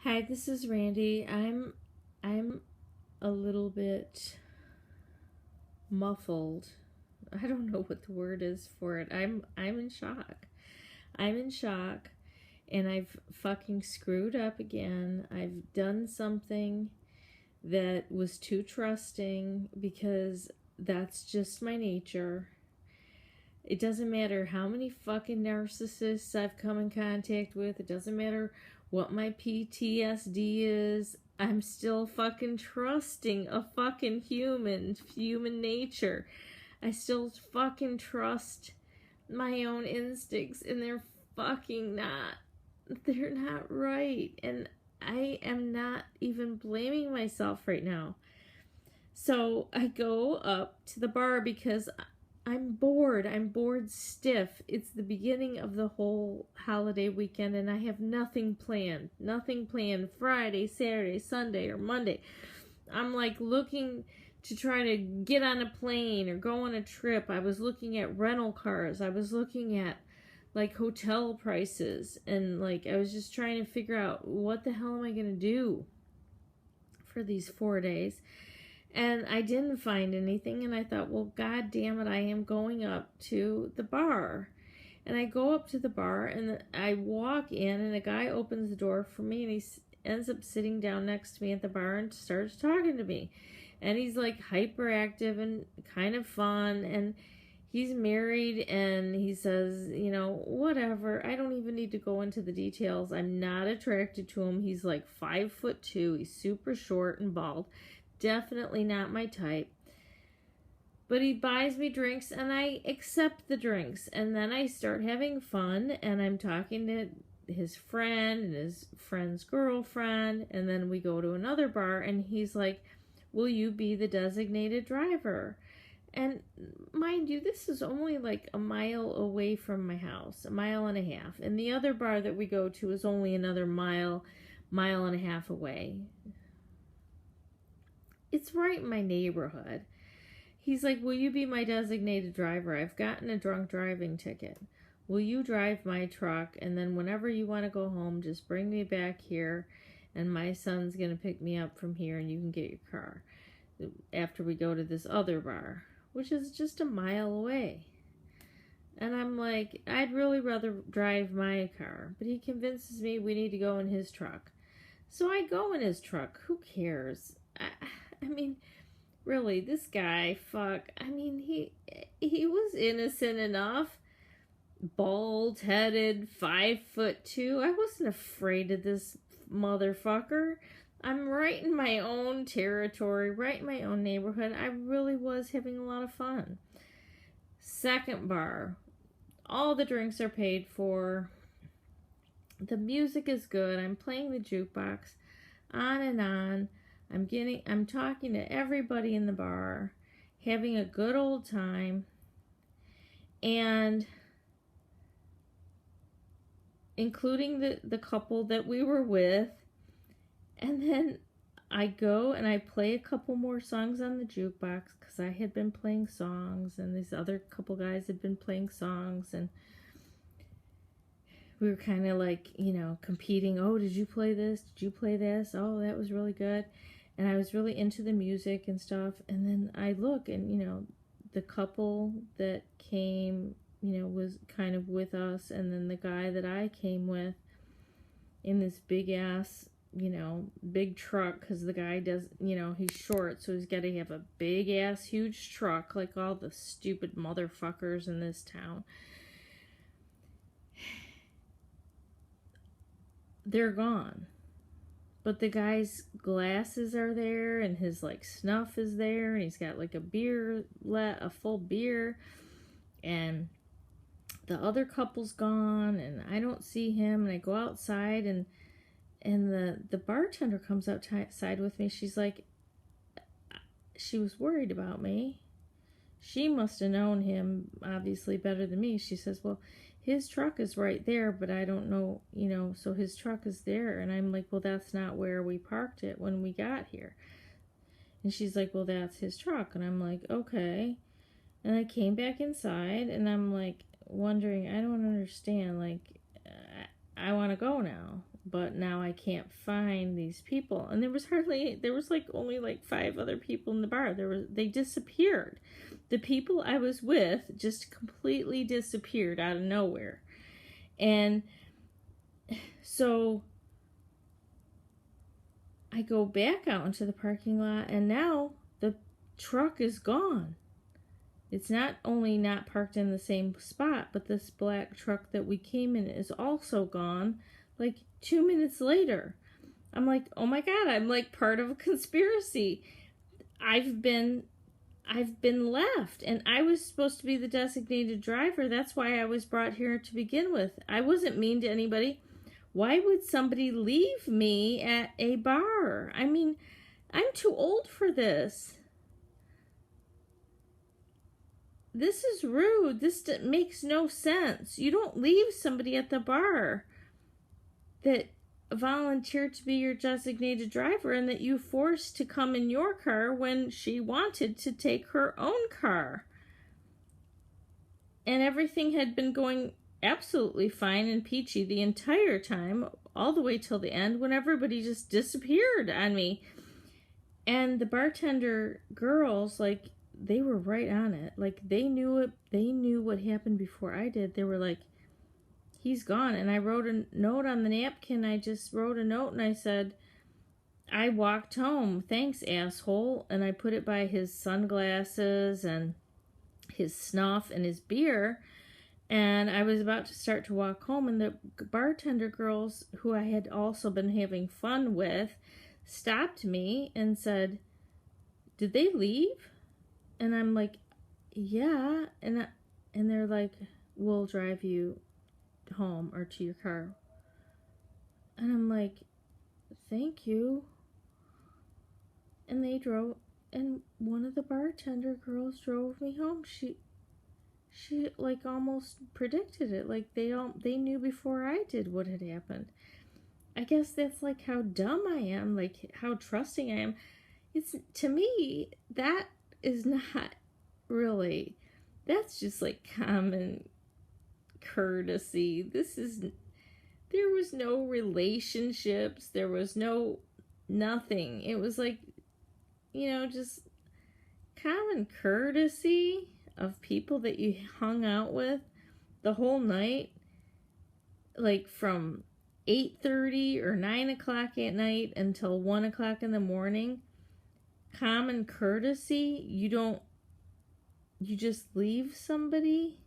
Hi, this is Randy. I'm a little bit muffled. I don't know what the word is for it. I'm in shock. I'm in shock and I've fucking screwed up again. I've done something that was too trusting because that's just my nature. It doesn't matter how many fucking narcissists I've come in contact with. It doesn't matter what my PTSD is. I'm still fucking trusting a fucking human nature. I still fucking trust my own instincts, and they're not right. And I am not even blaming myself right now. So I go up to the bar because I'm bored. I'm bored stiff. It's the beginning of the whole holiday weekend and I have nothing planned. Nothing planned Friday, Saturday, Sunday, or Monday. I'm like looking to try to get on a plane or go on a trip. I was looking at rental cars. I was looking at like hotel prices and like I was just trying to figure out what the hell am I going to do for these 4 days. And I didn't find anything, and I thought, well, god damn it, I am going up to the bar. And I go up to the bar, and I walk in, and a guy opens the door for me, and he ends up sitting down next to me at the bar and starts talking to me. And he's, like, hyperactive and kind of fun, and he's married, and he says, you know, whatever. I don't even need to go into the details. I'm not attracted to him. He's, like, 5'2". He's super short and bald. Definitely not my type. But he buys me drinks and I accept the drinks. And then I start having fun and I'm talking to his friend and his friend's girlfriend. And then we go to another bar and he's like, will you be the designated driver? And mind you, this is only like a mile away from my house, 1.5 miles. And the other bar that we go to is only another mile and a half away. It's right in my neighborhood. He's like, will you be my designated driver? I've gotten a drunk driving ticket. Will you drive my truck? And then whenever you want to go home, just bring me back here. And my son's going to pick me up from here and you can get your car. After we go to this other bar, which is just 1 mile away. And I'm like, I'd really rather drive my car. But he convinces me we need to go in his truck. So I go in his truck. Who cares? I mean, really, this guy, he was innocent enough. Bald-headed, 5'2". I wasn't afraid of this motherfucker. I'm right in my own territory, right in my own neighborhood. I really was having a lot of fun. Second bar. All the drinks are paid for. The music is good. I'm playing the jukebox. On and on. I'm talking to everybody in the bar, having a good old time, and including the couple that we were with. And then I go and I play a couple more songs on the jukebox because I had been playing songs and these other couple guys had been playing songs, and we were kind of like, you know, competing. Oh, did you play this? Did you play this? Oh, that was really good. And I was really into the music and stuff. And then I look and, you know, the couple that came, you know, was kind of with us. And then the guy that I came with in this big ass, you know, big truck. Because the guy does, you know, he's short. So he's got to have a big ass, huge truck like all the stupid motherfuckers in this town. They're gone. But the guy's glasses are there and his like snuff is there and he's got like a full beer, and the other couple's gone and I don't see him, and I go outside and the bartender comes outside with me. She's like, she was worried about me. She must have known him obviously better than me. She says, well, his truck is right there, but I don't know, you know, so his truck is there. And I'm like, well, that's not where we parked it when we got here. And she's like, well, that's his truck. And I'm like, okay. And I came back inside and I'm like wondering, I don't understand. Like, I want to go now, but now I can't find these people. And there was only like 5 other people in the bar. They disappeared. The people I was with just completely disappeared out of nowhere. And so I go back out into the parking lot, and now the truck is gone. It's not only not parked in the same spot, but this black truck that we came in is also gone like 2 minutes later. I'm like, oh my God, I'm like part of a conspiracy. I've been left, and I was supposed to be the designated driver. That's why I was brought here to begin with. I wasn't mean to anybody. Why would somebody leave me at a bar? I mean, I'm too old for this. This is rude. This makes no sense. You don't leave somebody at the bar that volunteered to be your designated driver and that you forced to come in your car when she wanted to take her own car. And everything had been going absolutely fine and peachy the entire time, all the way till the end, when everybody just disappeared on me. And the bartender girls, like, they were right on it. Like, they knew it. They knew what happened before I did. They were like, he's gone. And I wrote a note on the napkin. I just wrote a note and I said, I walked home. Thanks, asshole. And I put it by his sunglasses and his snuff and his beer. And I was about to start to walk home, and the bartender girls, who I had also been having fun with, stopped me and said, did they leave? And I'm like, yeah. And they're like, we'll drive you home or to your car. And I'm like, thank you. And they drove, and one of the bartender girls drove me home. She like almost predicted it. Like they knew before I did what had happened. I guess that's like how dumb I am, like how trusting I am. It's, to me, that is not really, that's just like common courtesy. There was no relationships, there was nothing. It was like, just common courtesy of people that you hung out with the whole night, like from 8:30 or 9 o'clock at night until 1 o'clock in the morning. Common courtesy. You just leave somebody.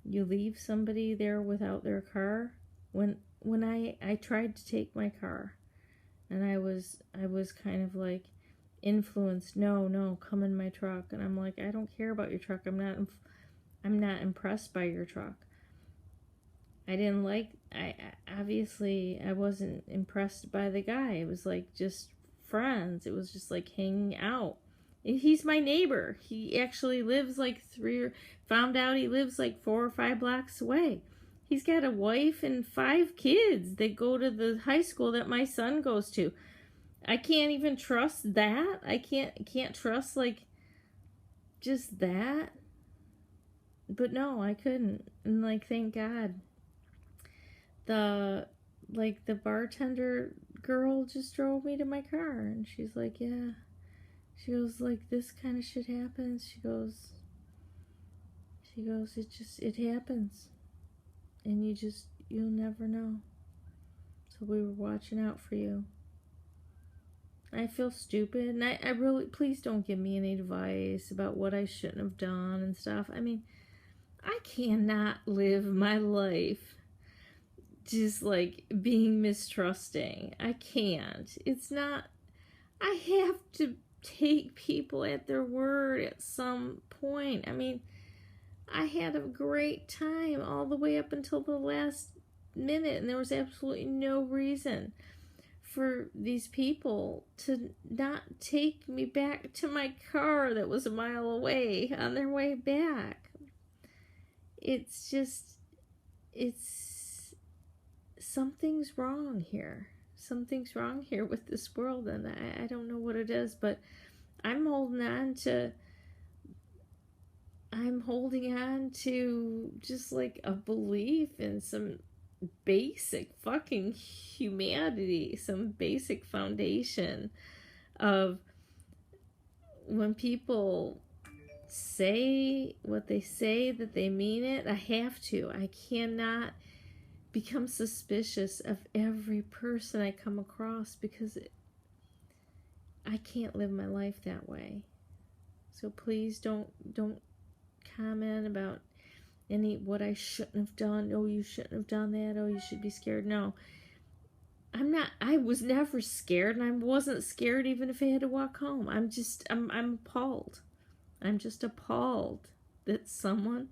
You leave somebody there without their car. When I tried to take my car, and I was kind of like influenced. No, come in my truck. And I'm like, I don't care about your truck. I'm not impressed by your truck. Obviously I wasn't impressed by the guy. It was like just friends. It was just like hanging out. He's my neighbor. He actually lives like found out he lives like 4 or 5 blocks away. He's got a wife and 5 kids that go to the high school that my son goes to. I can't even trust that. I can't trust like just that. But no, I couldn't. And like, thank God. The bartender girl just drove me to my car, and she's like, yeah. She goes, like, this kind of shit happens. She goes, it happens. And you'll never know. So we were watching out for you. I feel stupid, and I really, please don't give me any advice about what I shouldn't have done and stuff. I mean, I cannot live my life just like being mistrusting. I can't. It's not, I have to take people at their word at some point. I mean, I had a great time all the way up until the last minute, and there was absolutely no reason for these people to not take me back to my car that was a mile away on their way back. It's something's wrong here. Something's wrong here with this world, and I don't know what it is, but I'm holding on to just like a belief in some basic fucking humanity, some basic foundation of when people say what they say, that they mean it. I cannot become suspicious of every person I come across, because I can't live my life that way. So please don't comment about what I shouldn't have done. Oh, you shouldn't have done that. Oh, you should be scared. No, I was never scared, and I wasn't scared even if I had to walk home. I'm appalled. I'm just appalled that someone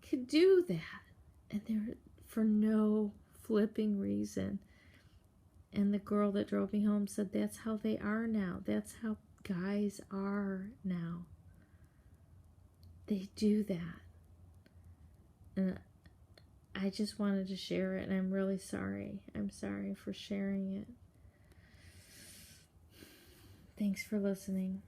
could do that, and they're for no flipping reason. And the girl that drove me home said that's how they are now. That's how guys are now. They do that. And I just wanted to share it, and I'm really sorry. I'm sorry for sharing it. Thanks for listening.